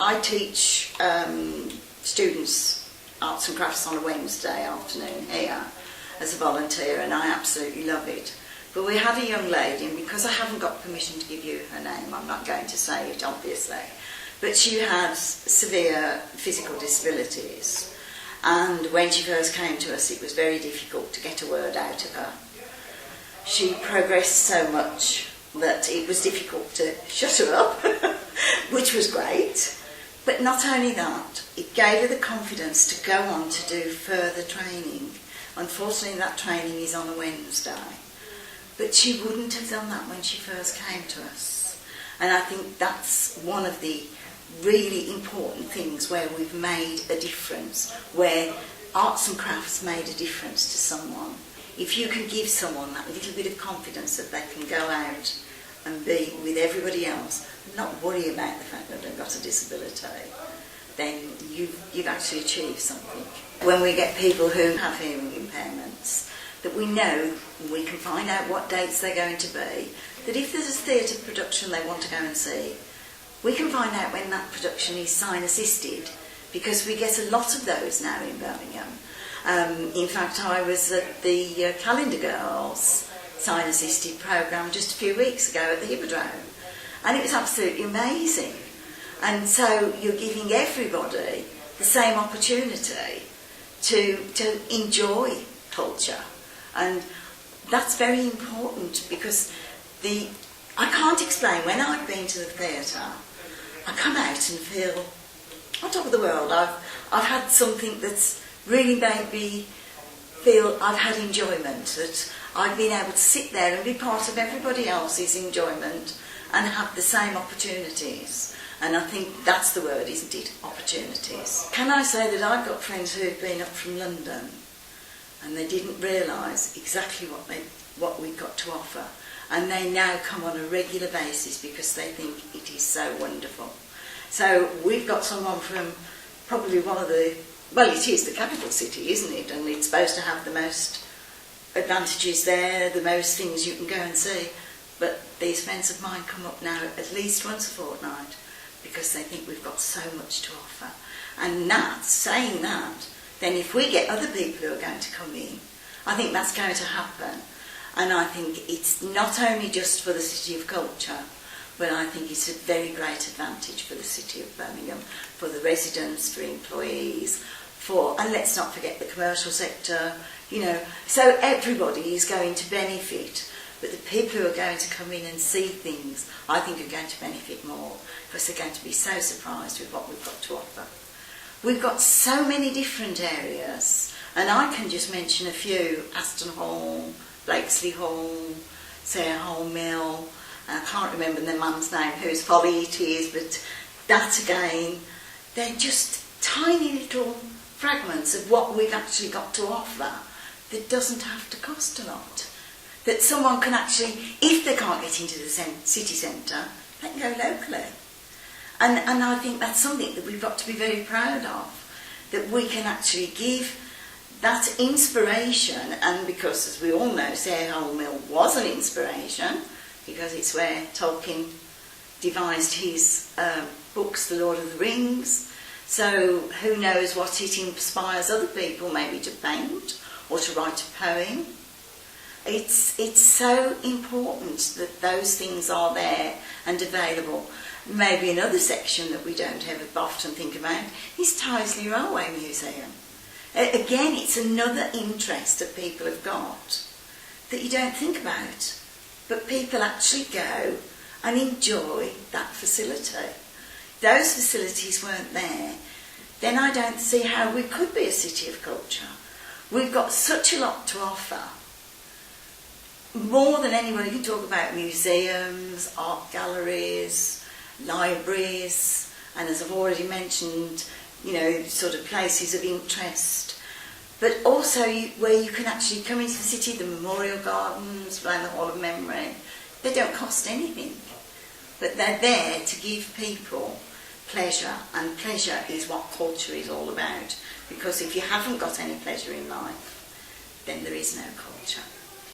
I teach students arts and crafts on a Wednesday afternoon here as a volunteer, and I absolutely love it. But we had a young lady, and because I haven't got permission to give you her name, I'm not going to say it, obviously, but she had severe physical disabilities, and when she first came to us, it was very difficult to get a word out of her. She progressed so much that it was difficult to shut her up, which was great. But not only that, it gave her the confidence to go on to do further training. Unfortunately, that training is on a Wednesday. But she wouldn't have done that when she first came to us. And I think that's one of the really important things where we've made a difference, where arts and crafts made a difference to someone. If you can give someone that little bit of confidence that they can go out and be with everybody else, not worry about the fact that they've got a disability, then you've actually achieved something. When we get people who have hearing impairments, that we know, we can find out what dates they're going to be, that if there's a theatre production they want to go and see, we can find out when that production is sign assisted, because we get a lot of those now in Birmingham. In fact, I was at the Calendar Girls sign assisted programme just a few weeks ago at the Hippodrome, and it was absolutely amazing. And so you're giving everybody the same opportunity to enjoy culture, and that's very important, because I can't explain, when I've been to the theatre, I come out and feel on top of the world. I've had something that's really made me feel I've had enjoyment, that I've been able to sit there and be part of everybody else's enjoyment and have the same opportunities. And I think that's the word, isn't it? Opportunities. Can I say that I've got friends who've been up from London and they didn't realise exactly what we've got to offer, and they now come on a regular basis because they think it is so wonderful. So we've got someone from probably one of the, well, it is the capital city, isn't it? And it's supposed to have the most advantages there, the most things you can go and see. But these friends of mine come up now at least once a fortnight because they think we've got so much to offer. And that, saying that, then if we get other people who are going to come in, I think that's going to happen. And I think it's not only just for the City of Culture, but I think it's a very great advantage for the City of Birmingham, for the residents, for employees, and let's not forget the commercial sector, so everybody is going to benefit. But the people who are going to come in and see things, I think, are going to benefit more, because they're going to be so surprised with what we've got to offer. We've got so many different areas, and I can just mention a few: Aston Hall, Blakesley Hall, Sayre Hall Mill, and I can't remember the man's name whose folly it is, but that again, they're just tiny little fragments of what we've actually got to offer that doesn't have to cost a lot. That someone can actually, if they can't get into the city centre, they can go locally. And I think that's something that we've got to be very proud of, that we can actually give that inspiration. And because, as we all know, Sayre Hall Mill was an inspiration, because it's where Tolkien devised his books, The Lord of the Rings. So who knows what it inspires other people, maybe to paint or to write a poem. It's so important that those things are there and available. Maybe another section that we don't ever often think about is Tyseley Railway Museum. Again, it's another interest that people have got that you don't think about, but people actually go and enjoy that facility. If those facilities weren't there, then I don't see how we could be a city of culture. We've got such a lot to offer. More than anyone, you can talk about museums, art galleries, libraries, and as I've already mentioned, sort of places of interest. But also where you can actually come into the city, the memorial gardens, around the Hall of Memory. They don't cost anything, but they're there to give people pleasure, and pleasure is what culture is all about. Because if you haven't got any pleasure in life, then there is no culture.